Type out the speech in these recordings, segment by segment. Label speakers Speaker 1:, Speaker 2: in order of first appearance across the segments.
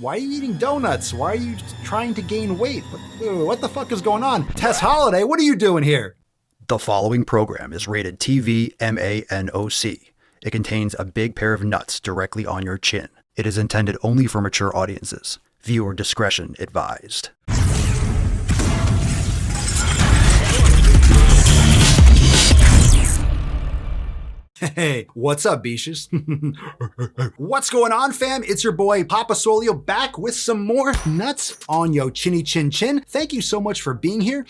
Speaker 1: Why are you eating donuts? Why are you trying to gain weight? What the fuck is going on? Tess Holiday, what are you doing here?
Speaker 2: The following program is rated TV MANOC. It contains a big pair of nuts directly on your chin. It is intended only for mature audiences. Viewer discretion advised.
Speaker 1: Hey, what's up, Beaches? What's going on, fam? It's your boy, Papa Solio, back with some more nuts on yo chinny chin chin. Thank you so much for being here.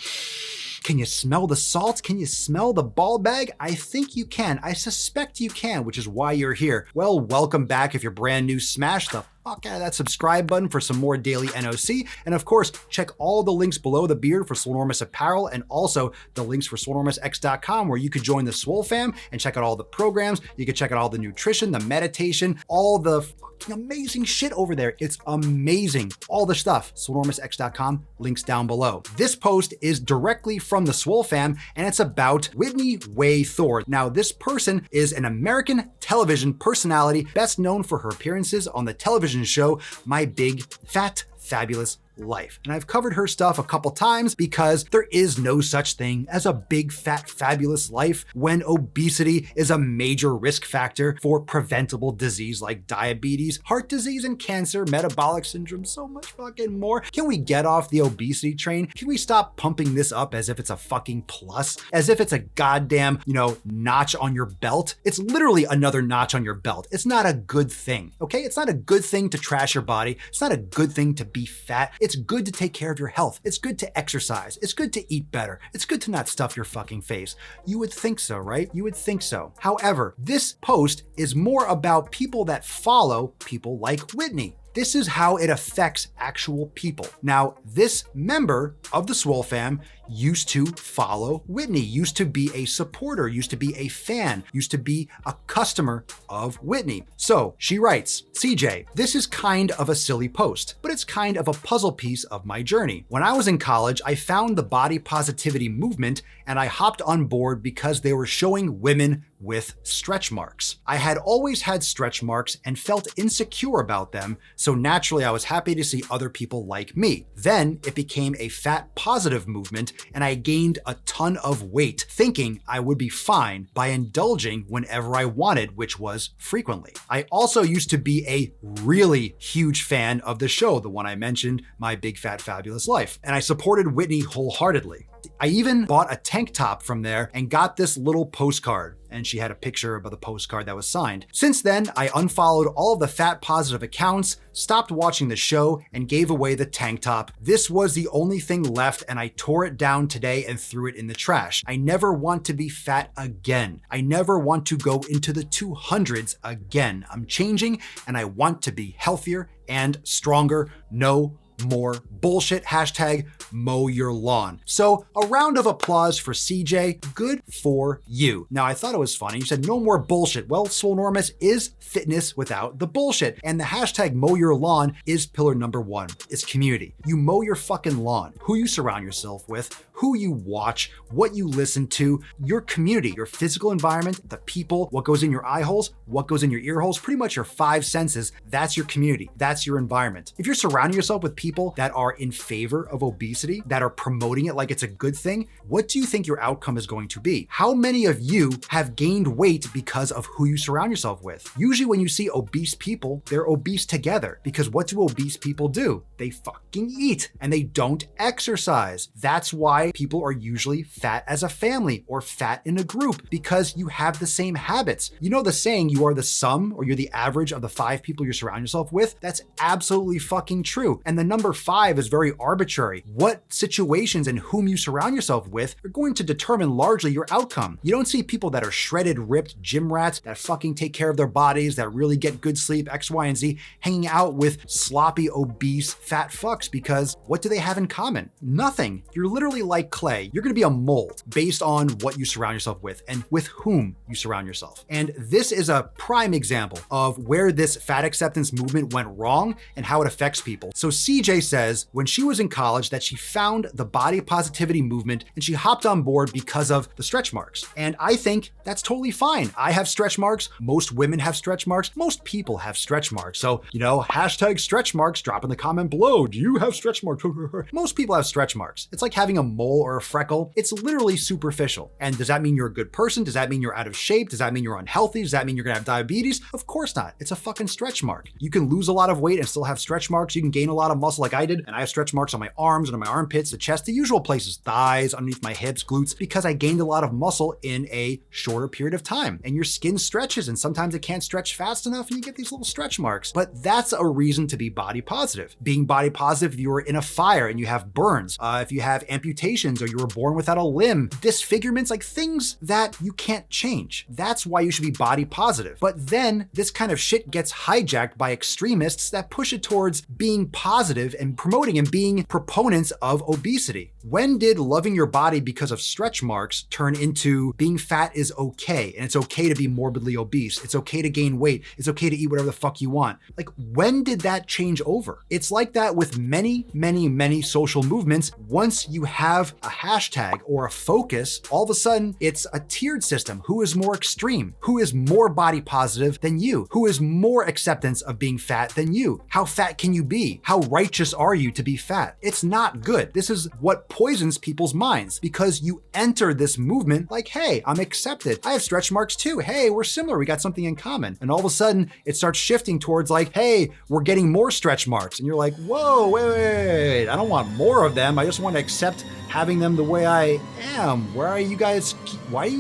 Speaker 1: Can you smell the salt? Can you smell the ball bag? I think you can. I suspect you can, which is why you're here. Well, welcome back. If you're brand new, smash the fuck out of that subscribe button for some more daily NOC. And of course, check all the links below the beard for Swolenormous apparel and also the links for swolenormousx.com where you could join the Swole fam and check out all the programs. You can check out all the nutrition, the meditation, all the fucking amazing shit over there. It's amazing. All the stuff. swolenormousx.com, links down below. This post is directly from the Swole fam and it's about Whitney Way Thor. Now, this person is an American television personality best known for her appearances on the television show My Big Fat Fabulous Life. And I've covered her stuff a couple times because there is no such thing as a big fat fabulous life when obesity is a major risk factor for preventable disease like diabetes, heart disease and cancer, metabolic syndrome, so much fucking more. Can we get off the obesity train? Can we stop pumping this up as if it's a fucking plus? As if it's a goddamn, notch on your belt? It's literally another notch on your belt. It's not a good thing, okay? It's not a good thing to trash your body. It's not a good thing to be fat. It's good to take care of your health. It's good to exercise. It's good to eat better. It's good to not stuff your fucking face. You would think so, right? You would think so. However, this post is more about people that follow people like Whitney. This is how it affects actual people. Now, this member of the Swole fam used to follow Whitney, used to be a supporter, used to be a fan, used to be a customer of Whitney. So she writes, CJ, this is kind of a silly post, but it's kind of a puzzle piece of my journey. When I was in college, I found the body positivity movement and I hopped on board because they were showing women with stretch marks. I had always had stretch marks and felt insecure about them, so naturally I was happy to see other people like me. Then it became a fat positive movement and I gained a ton of weight, thinking I would be fine by indulging whenever I wanted, which was frequently. I also used to be a really huge fan of the show, the one I mentioned, My Big Fat Fabulous Life, and I supported Whitney wholeheartedly. I even bought a tank top from there and got this little postcard, and she had a picture of the postcard that was signed. Since then, I unfollowed all of the fat positive accounts, stopped watching the show, and gave away the tank top. This was the only thing left, and I tore it down today and threw it in the trash. I never want to be fat again. I never want to go into the 200s again. I'm changing, and I want to be healthier and stronger. No more bullshit. Hashtag mow your lawn. So a round of applause for CJ. Good for you. Now, I thought it was funny. You said no more bullshit. Well, Swolenormous is fitness without the bullshit. And the hashtag mow your lawn is pillar number one. It's community. You mow your fucking lawn. Who you surround yourself with, who you watch, what you listen to, your community, your physical environment, the people, what goes in your eye holes, what goes in your ear holes, pretty much your five senses. That's your community. That's your environment. If you're surrounding yourself with people that are in favor of obesity, that are promoting it like it's a good thing, what do you think your outcome is going to be? How many of you have gained weight because of who you surround yourself with? Usually when you see obese people, they're obese together because what do obese people do? They fucking eat and they don't exercise. That's why people are usually fat as a family or fat in a group because you have the same habits. You know the saying, you are the sum or you're the average of the 5 people you surround yourself with? That's absolutely fucking true. And the number 5 is very arbitrary. What situations and whom you surround yourself with are going to determine largely your outcome. You don't see people that are shredded, ripped gym rats that fucking take care of their bodies, that really get good sleep, X, Y, and Z, hanging out with sloppy, obese, fat fucks because what do they have in common? Nothing. You're literally like like clay. You're gonna be a mold based on what you surround yourself with and with whom you surround yourself. And this is a prime example of where this fat acceptance movement went wrong and how it affects people. So CJ says when she was in college that she found the body positivity movement and she hopped on board because of the stretch marks. And I think that's totally fine. I have stretch marks. Most women have stretch marks. Most people have stretch marks. So, hashtag stretch marks, drop in the comment below. Do you have stretch marks? Most people have stretch marks. It's like having a mole or a freckle. It's literally superficial. And does that mean you're a good person? Does that mean you're out of shape? Does that mean you're unhealthy? Does that mean you're gonna have diabetes? Of course not. It's a fucking stretch mark. You can lose a lot of weight and still have stretch marks. You can gain a lot of muscle like I did, and I have stretch marks on my arms and on my armpits, the chest, the usual places, thighs, underneath my hips, glutes, because I gained a lot of muscle in a shorter period of time. And your skin stretches, and sometimes it can't stretch fast enough, and you get these little stretch marks. But that's a reason to be body positive. Being body positive if you were in a fire and you have burns, if you have amputations or you were born without a limb, disfigurements, like things that you can't change. That's why you should be body positive. But then this kind of shit gets hijacked by extremists that push it towards being positive and promoting and being proponents of obesity. When did loving your body because of stretch marks turn into being fat is okay, and it's okay to be morbidly obese, it's okay to gain weight, it's okay to eat whatever the fuck you want? Like, when did that change over? It's like that with many, many, many social movements. Once you have a hashtag or a focus, all of a sudden it's a tiered system. Who is more extreme? Who is more body positive than you? Who is more acceptance of being fat than you? How fat can you be? How righteous are you to be fat? It's not good. This is what poisons people's minds, because you enter this movement like, hey, I'm accepted. I have stretch marks too. Hey, we're similar. We got something in common. And all of a sudden it starts shifting towards like, hey, we're getting more stretch marks. And you're like, whoa, wait. I don't want more of them. I just want to accept having them the way I am. Why are you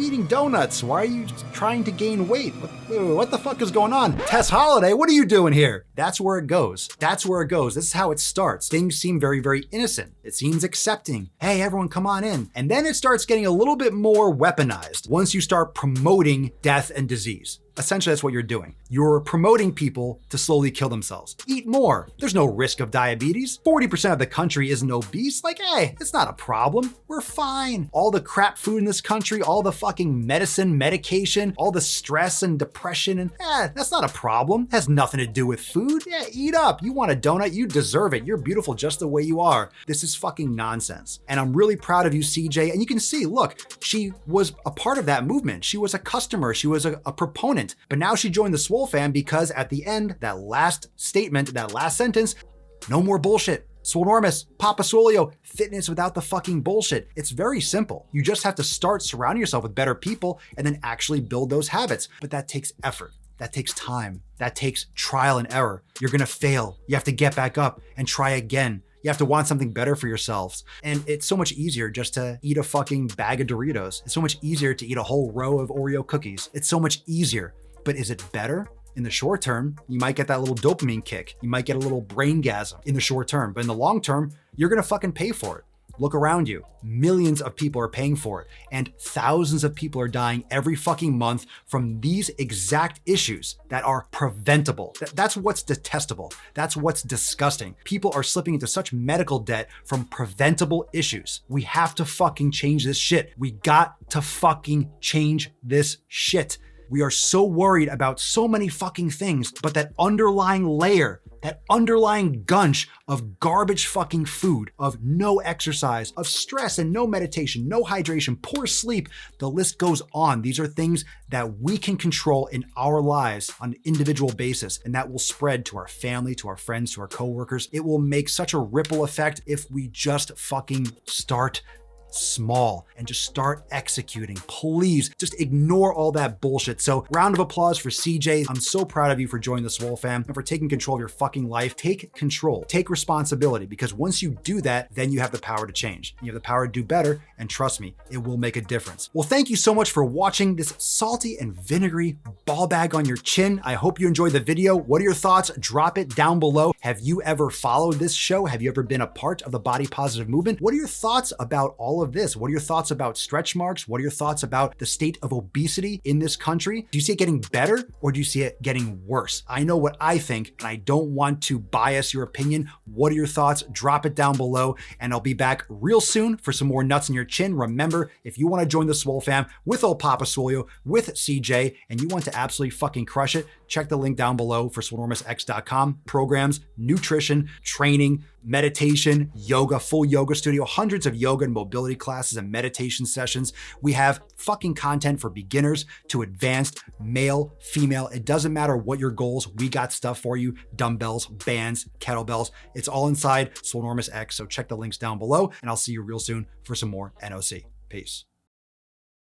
Speaker 1: eating donuts? Why are you trying to gain weight? What the fuck is going on? Tess Holiday, what are you doing here? That's where it goes. That's where it goes. This is how it starts. Things seem very, very innocent. It seems accepting. Hey, everyone come on in. And then it starts getting a little bit more weaponized once you start promoting death and disease. Essentially, that's what you're doing. You're promoting people to slowly kill themselves. Eat more. There's no risk of diabetes. 40% of the country isn't obese. Like, hey, it's not a problem. We're fine. All the crap food in this country, all the fucking medicine, medication, all the stress and depression, and that's not a problem. It has nothing to do with food. Yeah, eat up. You want a donut? You deserve it. You're beautiful just the way you are. This is fucking nonsense. And I'm really proud of you, CJ. And you can see, look, she was a part of that movement. She was a customer. She was a proponent. But now she joined the Swole fam because at the end, that last statement, that last sentence, no more bullshit. Swolenormous, Papa Swolio, fitness without the fucking bullshit. It's very simple. You just have to start surrounding yourself with better people and then actually build those habits. But that takes effort. That takes time. That takes trial and error. You're gonna fail. You have to get back up and try again. You have to want something better for yourselves. And it's so much easier just to eat a fucking bag of Doritos. It's so much easier to eat a whole row of Oreo cookies. It's so much easier. But is it better? In the short term, you might get that little dopamine kick. You might get a little braingasm in the short term. But in the long term, you're gonna fucking pay for it. Look around you. Millions of people are paying for it, and thousands of people are dying every fucking month from these exact issues that are preventable. That's what's detestable. That's what's disgusting. People are slipping into such medical debt from preventable issues. We have to fucking change this shit. We got to fucking change this shit. We are so worried about so many fucking things, but that underlying layer, that underlying gunch of garbage fucking food, of no exercise, of stress and no meditation, no hydration, poor sleep, the list goes on. These are things that we can control in our lives on an individual basis, and that will spread to our family, to our friends, to our coworkers. It will make such a ripple effect if we just fucking start small and just start executing. Please just ignore all that bullshit. So round of applause for CJ. I'm so proud of you for joining the Swole fam and for taking control of your fucking life. Take control, take responsibility, because once you do that, then you have the power to change. You have the power to do better, and trust me, it will make a difference. Well, thank you so much for watching this salty and vinegary ball bag on your chin. I hope you enjoyed the video. What are your thoughts? Drop it down below. Have you ever followed this show? Have you ever been a part of the body positive movement? What are your thoughts about all all of this? What are your thoughts about stretch marks? What are your thoughts about the state of obesity in this country? Do you see it getting better or do you see it getting worse? I know what I think, and I don't want to bias your opinion. What are your thoughts? Drop it down below, and I'll be back real soon for some more nuts in your chin. Remember, if you want to join the Swole fam with old Papa Swolio, with CJ, and you want to absolutely fucking crush it, check the link down below for swolenormousx.com. Programs, nutrition, training, meditation, yoga, full yoga studio, hundreds of yoga and mobility classes and meditation sessions. We have fucking content for beginners to advanced, male, female. It doesn't matter what your goals. We got stuff for you. Dumbbells, bands, kettlebells. It's all inside Swolenormous X. So check the links down below, and I'll see you real soon for some more NOC. Peace.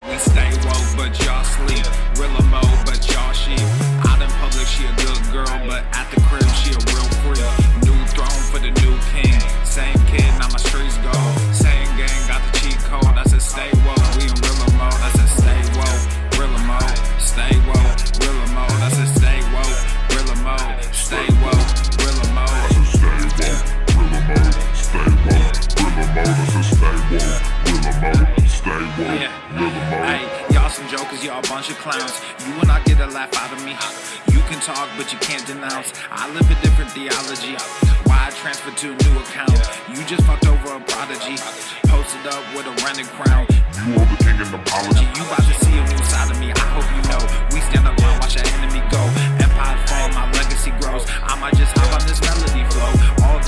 Speaker 3: We stay woke, but y'all sleep. Real mode, but y'all sheep. Out in public, she a good girl, but at the crib, she a real freak. New throne for the new king. Same kid, now my streets go. Same gang, got the cheat code. I said stay woke, we in real mode. I said stay woke, real mode. Stay woke, real mode. I said stay woke, real mode. Stay woke, real mode. I said stay woke, real mode. Stay woke, real mode. I said stay woke, real mode. Stay woke, real mode. Hey, y'all some jokers, y'all a bunch of clowns. You will not get a laugh out of me. You can talk, but you can't denounce. I live a different theology. Why I transferred to a new account? You just fucked over a prodigy. Posted up with a rented crown. You are the king and apology. You about to see a new side of me. I hope you know. We stand up and watch our enemy go. Empire fall, my legacy grows. I might just hop on this melody flow. All